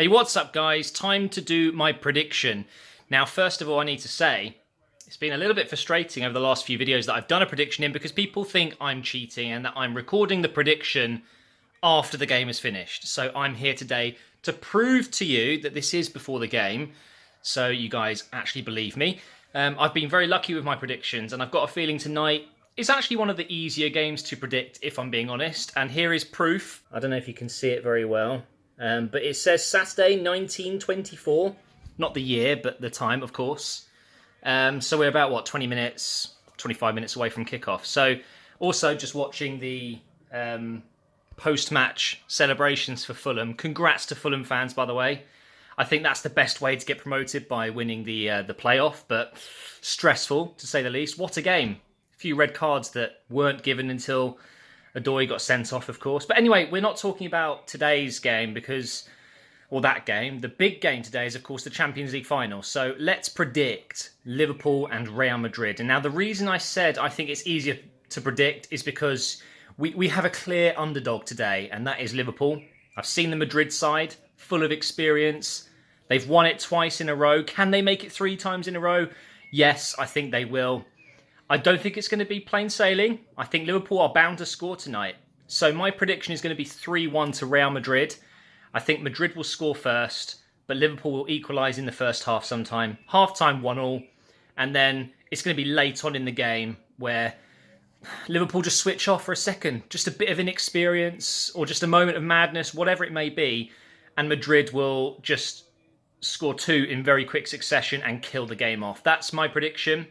Hey, what's up, guys? Time to do my prediction. Now, first of all, I need to say, it's been a little bit frustrating over the last few videos that I've done a prediction in because people think I'm cheating and that I'm recording the prediction after the game is finished. So I'm here today to prove to you that this is before the game, so you guys actually believe me. I've been very lucky with my predictions, and I've got a feeling tonight is actually one of the easier games to predict, if I'm being honest. And here is proof. I don't know if you can see it very well. But it says Saturday, 1924. Not the year, but the time, of course. So we're about, 20 minutes, 25 minutes away from kickoff. So also just watching the post-match celebrations for Fulham. Congrats to Fulham fans, by the way. I think that's the best way to get promoted, by winning the playoff, but stressful, to say the least. What a game. A few red cards that weren't given until Adoy got sent off, of course. But anyway, we're not talking about today's game or that game. The big game today is, of course, the Champions League final. So let's predict Liverpool and Real Madrid. And now the reason I said I think it's easier to predict is because we have a clear underdog today, and that is Liverpool. I've seen the Madrid side, full of experience. They've won it twice in a row. Can they make it 3 times in a row? Yes, I think they will. I don't think it's going to be plain sailing. I think Liverpool are bound to score tonight. So my prediction is going to be 3-1 to Real Madrid. I think Madrid will score first, but Liverpool will equalise in the first half sometime. Half-time 1-1. And then it's going to be late on in the game where Liverpool just switch off for a second. Just a bit of inexperience or just a moment of madness, whatever it may be. And Madrid will just score 2 in very quick succession and kill the game off. That's my prediction.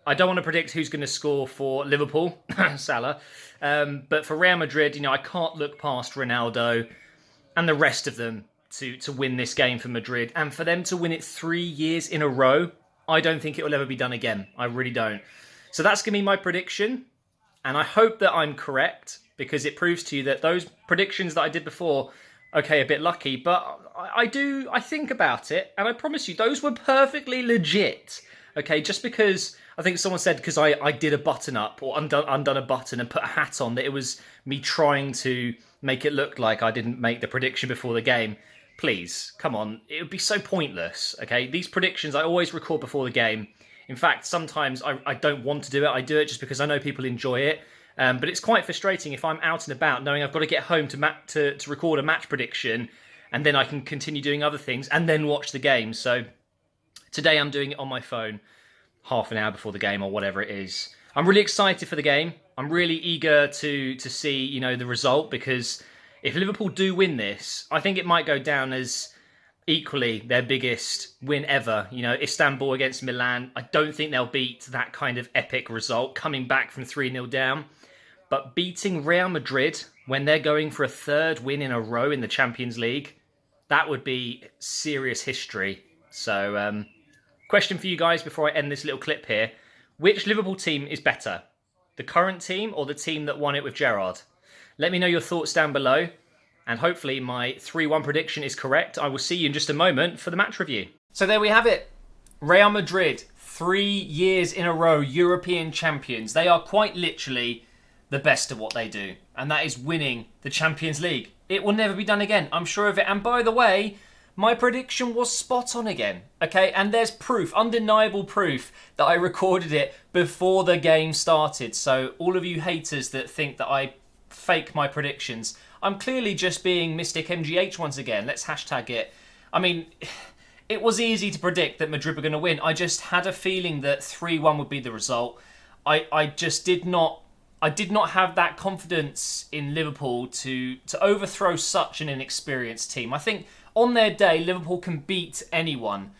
I don't want to predict who's going to score for Liverpool, Salah. But for Real Madrid, I can't look past Ronaldo and the rest of them to win this game for Madrid. And for them to win it 3 years in a row, I don't think it will ever be done again. I really don't. So that's going to be my prediction. And I hope that I'm correct, because it proves to you that those predictions that I did before, okay, a bit lucky, but I think about it. And I promise you, those were perfectly legit. Okay, just because I think someone said because I did a button up or undone a button and put a hat on, that it was me trying to make it look like I didn't make the prediction before the game. Please, come on. It would be so pointless, okay? These predictions I always record before the game. In fact, sometimes I don't want to do it. I do it just because I know people enjoy it. But it's quite frustrating if I'm out and about knowing I've got to get home to record a match prediction, and then I can continue doing other things and then watch the game. So today I'm doing it on my phone, half an hour before the game or whatever it is. I'm really excited for the game. I'm really eager to see, the result, because if Liverpool do win this, I think it might go down as equally their biggest win ever. Istanbul against Milan. I don't think they'll beat that kind of epic result, coming back from 3-0 down. But beating Real Madrid when they're going for a 3rd win in a row in the Champions League, that would be serious history. So, question for you guys before I end this little clip here. Which Liverpool team is better? The current team or the team that won it with Gerrard? Let me know your thoughts down below. And hopefully my 3-1 prediction is correct. I will see you in just a moment for the match review. So there we have it. Real Madrid, 3 years in a row, European champions. They are quite literally the best at what they do. And that is winning the Champions League. It will never be done again. I'm sure of it. And by the way, my prediction was spot on again, okay? And there's proof, undeniable proof, that I recorded it before the game started. So all of you haters that think that I fake my predictions, I'm clearly just being Mystic MGH once again. Let's hashtag it. I mean, it was easy to predict that Madrid were going to win. I just had a feeling that 3-1 would be the result. I did not have that confidence in Liverpool to overthrow such an inexperienced team. I think on their day, Liverpool can beat anyone.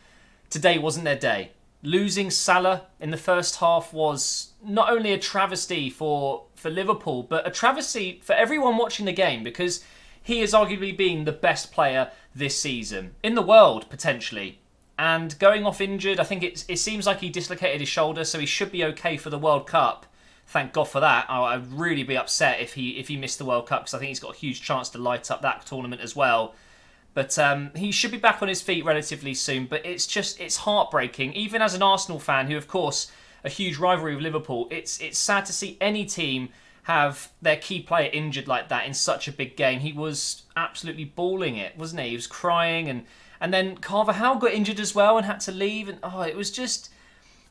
Today wasn't their day. Losing Salah in the first half was not only a travesty for Liverpool, but a travesty for everyone watching the game, because he has arguably been the best player this season, in the world, potentially. And going off injured, I think it seems like he dislocated his shoulder, so he should be okay for the World Cup. Thank God for that. I'd really be upset if he missed the World Cup, because I think he's got a huge chance to light up that tournament as well. But he should be back on his feet relatively soon. But it's heartbreaking. Even as an Arsenal fan, who of course a huge rivalry with Liverpool, it's sad to see any team have their key player injured like that in such a big game. He was absolutely bawling it, wasn't he? He was crying, and then Carvajal got injured as well and had to leave. And it was just,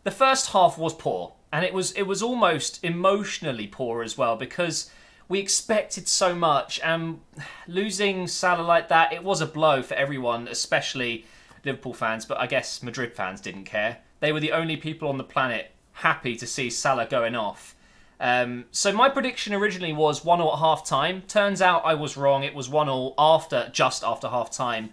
the first half was poor, and it was almost emotionally poor as well, because we expected so much, and losing Salah like that, it was a blow for everyone, especially Liverpool fans, but I guess Madrid fans didn't care. They were the only people on the planet happy to see Salah going off. So my prediction originally was 1-1 at half-time. Turns out I was wrong. It was 1-1 just after half-time.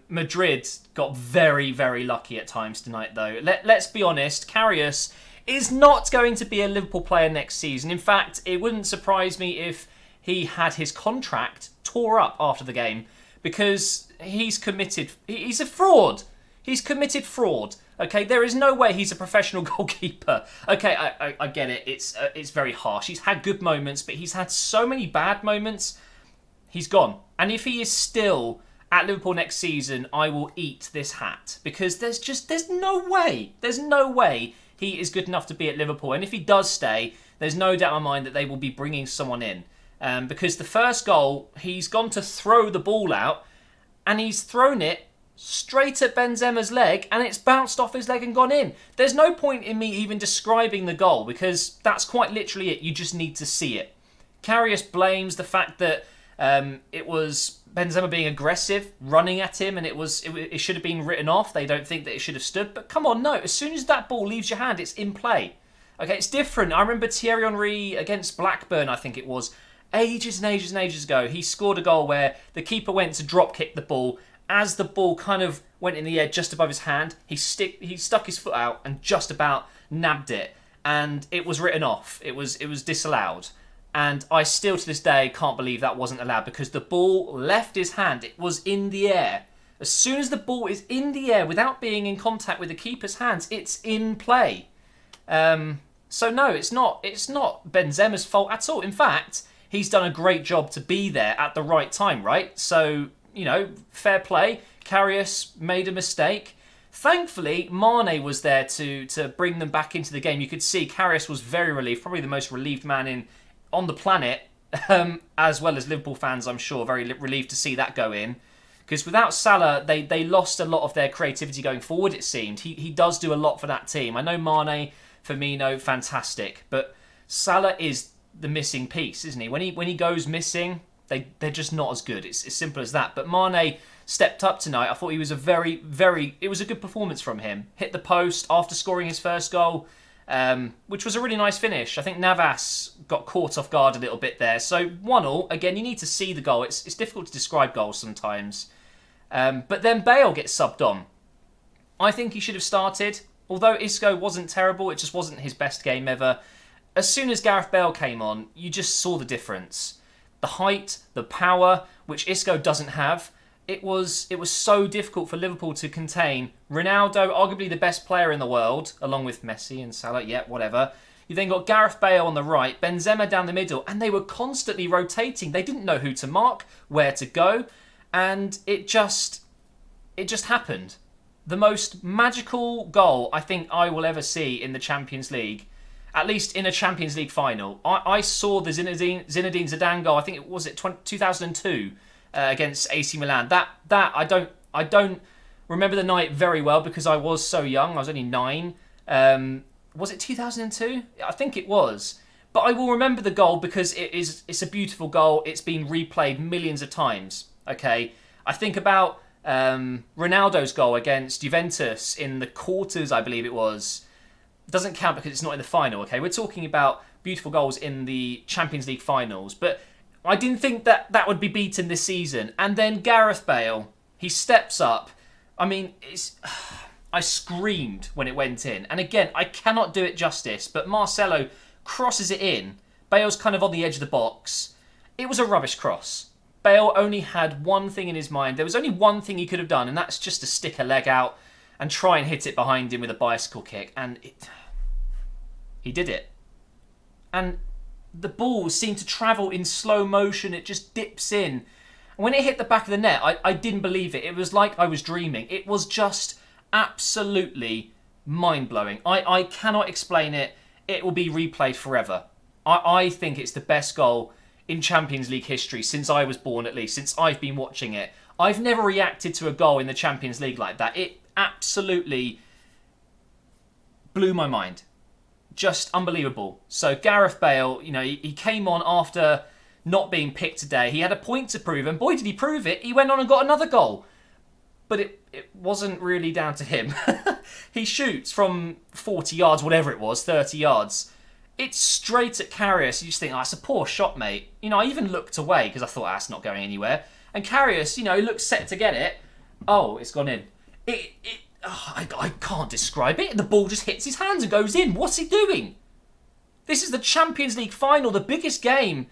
Madrid got very, very lucky at times tonight, though. Let's be honest, Karius is not going to be a Liverpool player next season. In fact, it wouldn't surprise me if he had his contract tore up after the game, because he's a fraud. He's committed fraud. Okay, there is no way he's a professional goalkeeper. Okay, I get it. It's very harsh. He's had good moments, but he's had so many bad moments. He's gone. And if he is still at Liverpool next season, I will eat this hat, because there's no way he is good enough to be at Liverpool. And if he does stay, there's no doubt in my mind that they will be bringing someone in. Because the first goal, he's gone to throw the ball out, and he's thrown it straight at Benzema's leg, and it's bounced off his leg and gone in. There's no point in me even describing the goal, because that's quite literally it. You just need to see it. Karius blames the fact that it was Benzema being aggressive, running at him, and it should have been written off. They don't think that it should have stood. But come on, no. As soon as that ball leaves your hand, it's in play. Okay, it's different. I remember Thierry Henry against Blackburn, I think it was, ages and ages and ages ago. He scored a goal where the keeper went to drop kick the ball. As the ball kind of went in the air just above his hand, he stuck his foot out and just about nabbed it. And it was written off. It was disallowed. And I still, to this day, can't believe that wasn't allowed, because the ball left his hand. It was in the air. As soon as the ball is in the air without being in contact with the keeper's hands, it's in play. So no, it's not Benzema's fault at all. In fact, he's done a great job to be there at the right time, right? So, fair play. Karius made a mistake. Thankfully, Mane was there to bring them back into the game. You could see Karius was very relieved, probably the most relieved man on the planet, as well as Liverpool fans, I'm sure, very relieved to see that go in. Because without Salah, they lost a lot of their creativity going forward, it seemed. He does do a lot for that team. I know Mane, Firmino, fantastic. But Salah is the missing piece, isn't he? When he goes missing, they're just not as good. It's as simple as that. But Mane stepped up tonight. I thought he was it was a good performance from him. Hit the post after scoring his first goal, which was a really nice finish. I think Navas got caught off guard a little bit there. So 1-1, again, you need to see the goal. It's difficult to describe goals sometimes. But then Bale gets subbed on. I think he should have started. Although Isco wasn't terrible, it just wasn't his best game ever. As soon as Gareth Bale came on, you just saw the difference. The height, the power, which Isco doesn't have. It was so difficult for Liverpool to contain. Ronaldo, arguably the best player in the world, along with Messi and Salah, whatever. You then got Gareth Bale on the right, Benzema down the middle, and they were constantly rotating. They didn't know who to mark, where to go, and it just happened. The most magical goal I think I will ever see in the Champions League, at least in a Champions League final. I saw the Zinedine Zidane goal. I think it was 2002 against AC Milan. That I don't remember the night very well because I was so young. I was only 9. Was it 2002? I think it was. But I will remember the goal because it's a beautiful goal. It's been replayed millions of times. Okay, I think about Ronaldo's goal against Juventus in the quarters, I believe it was. Doesn't count because it's not in the final, okay? We're talking about beautiful goals in the Champions League finals. But I didn't think that would be beaten this season. And then Gareth Bale, he steps up. I mean, I screamed when it went in. And again, I cannot do it justice, but Marcelo crosses it in. Bale's kind of on the edge of the box. It was a rubbish cross. Bale only had one thing in his mind. There was only one thing he could have done, and that's just to stick a leg out and try and hit it behind him with a bicycle kick. And he did it. And the ball seemed to travel in slow motion. It just dips in. And when it hit the back of the net, I didn't believe it. It was like I was dreaming. It was just absolutely mind-blowing. I cannot explain it. It will be replayed forever. I think it's the best goal in Champions League history since I was born, at least, since I've been watching it. I've never reacted to a goal in the Champions League like that. It absolutely blew my mind. Just unbelievable. So Gareth Bale, he came on after not being picked today. He had a point to prove, and boy did he prove it. He went on and got another goal. But it wasn't really down to him. He shoots from 40 yards, whatever it was, 30 yards. It's straight at Karius. You just think, it's a poor shot, mate. I even looked away because I thought, that's not going anywhere. And Karius, he looks set to get it. Oh, it's gone in. I can't describe it. The ball just hits his hands and goes in. What's he doing? This is the Champions League final, the biggest game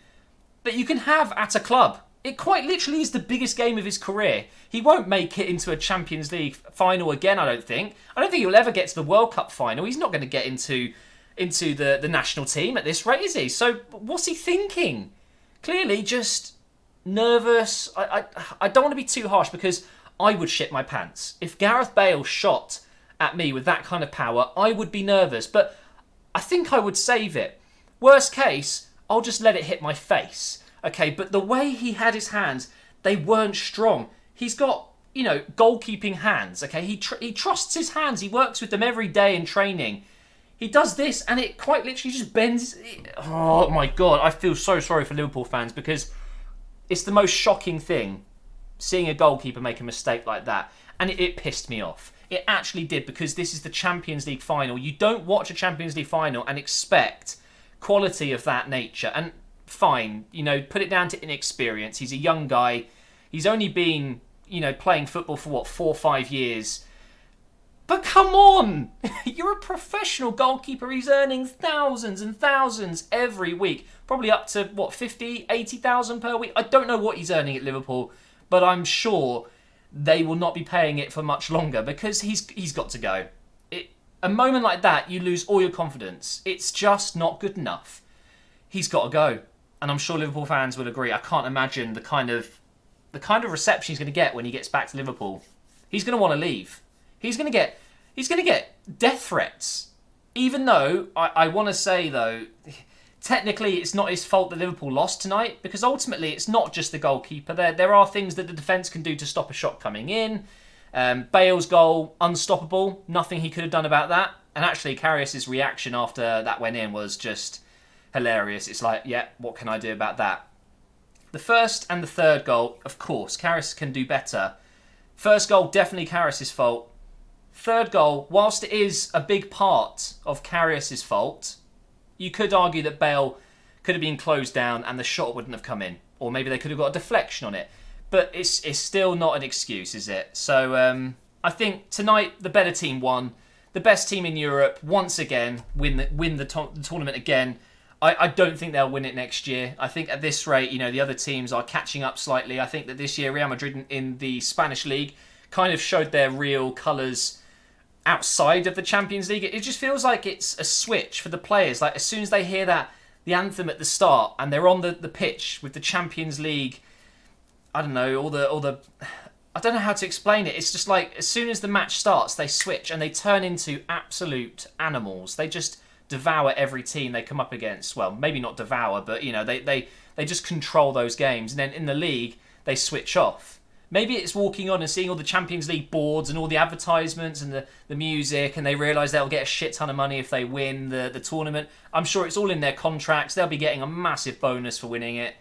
that you can have at a club. It quite literally is the biggest game of his career. He won't make it into a Champions League final again, I don't think. I don't think he'll ever get to the World Cup final. He's not going to get into the national team at this rate, is he? So what's he thinking? Clearly just nervous. I don't want to be too harsh because I would shit my pants. If Gareth Bale shot at me with that kind of power, I would be nervous. But I think I would save it. Worst case, I'll just let it hit my face. Okay, but the way he had his hands, they weren't strong. He's got, goalkeeping hands. Okay, he trusts his hands. He works with them every day in training. He does this and it quite literally just bends. Oh my God, I feel so sorry for Liverpool fans because it's the most shocking thing seeing a goalkeeper make a mistake like that. And it pissed me off. It actually did because this is the Champions League final. You don't watch a Champions League final and expect quality of that nature. And fine, put it down to inexperience. He's a young guy. He's only been, playing football for 4 or 5 years. But come on! You're a professional goalkeeper. He's earning thousands and thousands every week. Probably up to, 50, 80,000 per week? I don't know what he's earning at Liverpool, but I'm sure they will not be paying it for much longer because he's got to go. A moment like that, you lose all your confidence. It's just not good enough. He's got to go. And I'm sure Liverpool fans will agree. I can't imagine the kind of reception he's going to get when he gets back to Liverpool. He's going to want to leave. He's going to get death threats. Even though, I want to say though, technically it's not his fault that Liverpool lost tonight because ultimately it's not just the goalkeeper. There are things that the defence can do to stop a shot coming in. Bale's goal, unstoppable. Nothing he could have done about that. And actually Karius' reaction after that went in was just hilarious. It's like, yeah, what can I do about that? The first and the third goal, of course, Karius can do better. First goal, definitely Karius' fault. Third goal, whilst it is a big part of Karius' fault, you could argue that Bale could have been closed down and the shot wouldn't have come in. Or maybe they could have got a deflection on it. But it's still not an excuse, is it? So I think tonight the better team won. The best team in Europe, once again, win the tournament again. I don't think they'll win it next year. I think at this rate, the other teams are catching up slightly. I think that this year Real Madrid in the Spanish league kind of showed their real colours outside of the Champions League. It just feels like it's a switch for the players. Like as soon as they hear the anthem at the start and they're on the pitch with the Champions League, I don't know, all the I don't know how to explain it. It's just like as soon as the match starts, they switch and they turn into absolute animals. They just devour every team they come up against. Well, maybe not devour, but they just control those games. And then in the league, they switch off. Maybe it's walking on and seeing all the Champions League boards and all the advertisements and the music, and they realise they'll get a shit ton of money if they win the tournament. I'm sure it's all in their contracts. They'll be getting a massive bonus for winning it.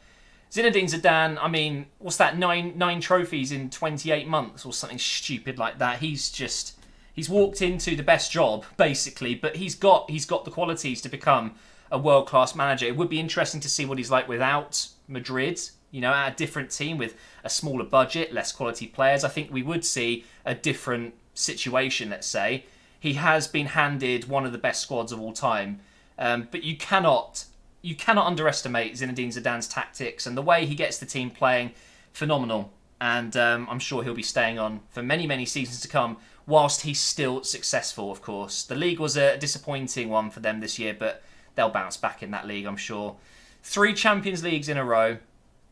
Zinedine Zidane, I mean, what's that, nine trophies in 28 months or something stupid like that. He's walked into the best job, basically, but he's got the qualities to become a world-class manager. It would be interesting to see what he's like without Madrid, at a different team with a smaller budget, less quality players. I think we would see a different situation, let's say. He has been handed one of the best squads of all time, but you cannot underestimate Zinedine Zidane's tactics and the way he gets the team playing. Phenomenal. And I'm sure he'll be staying on for many, many seasons to come, whilst he's still successful, of course. The league was a disappointing one for them this year, but they'll bounce back in that league, I'm sure. 3 Champions Leagues in a row.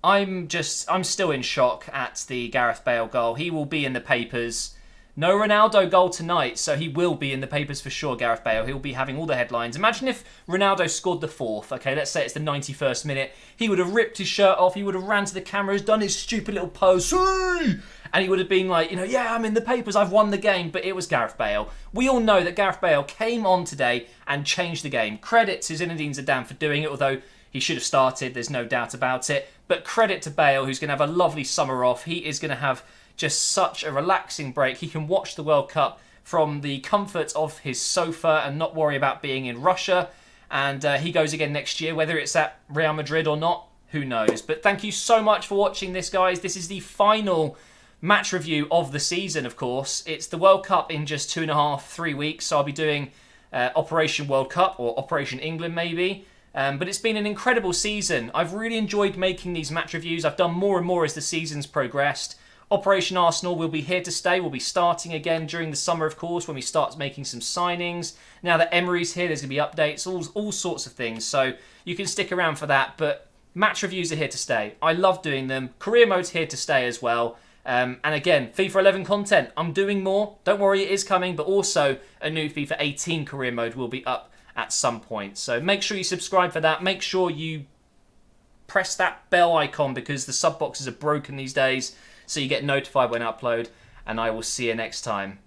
I'm still in shock at the Gareth Bale goal. He will be in the papers No Ronaldo goal tonight, so he will be in the papers for sure, Gareth Bale. He'll be having all the headlines. Imagine if Ronaldo scored the fourth, okay, let's say it's the 91st minute. He would have ripped his shirt off, he would have ran to the cameras, done his stupid little pose, and he would have been like, yeah, I'm in the papers, I've won the game, but it was Gareth Bale. We all know that Gareth Bale came on today and changed the game. Credit to Zinedine Zidane for doing it, although he should have started, there's no doubt about it. But credit to Bale, who's going to have a lovely summer off. He is going to have just such a relaxing break. He can watch the World Cup from the comfort of his sofa and not worry about being in Russia. And he goes again next year, whether it's at Real Madrid or not, who knows. But thank you so much for watching this, guys. This is the final match review of the season, of course. It's the World Cup in just 2.5, 3 weeks. So I'll be doing Operation World Cup or Operation England maybe. But it's been an incredible season. I've really enjoyed making these match reviews. I've done more and more as the season's progressed. Operation Arsenal will be here to stay. We'll be starting again during the summer, of course, when we start making some signings. Now that Emery's here, there's going to be updates, all sorts of things. So you can stick around for that. But match reviews are here to stay. I love doing them. Career mode's here to stay as well. And again, FIFA 11 content. I'm doing more. Don't worry, it is coming. But also a new FIFA 18 career mode will be up at some point. So make sure you subscribe for that. Make sure you press that bell icon because the sub boxes are broken these days. So you get notified when I upload, and I will see you next time.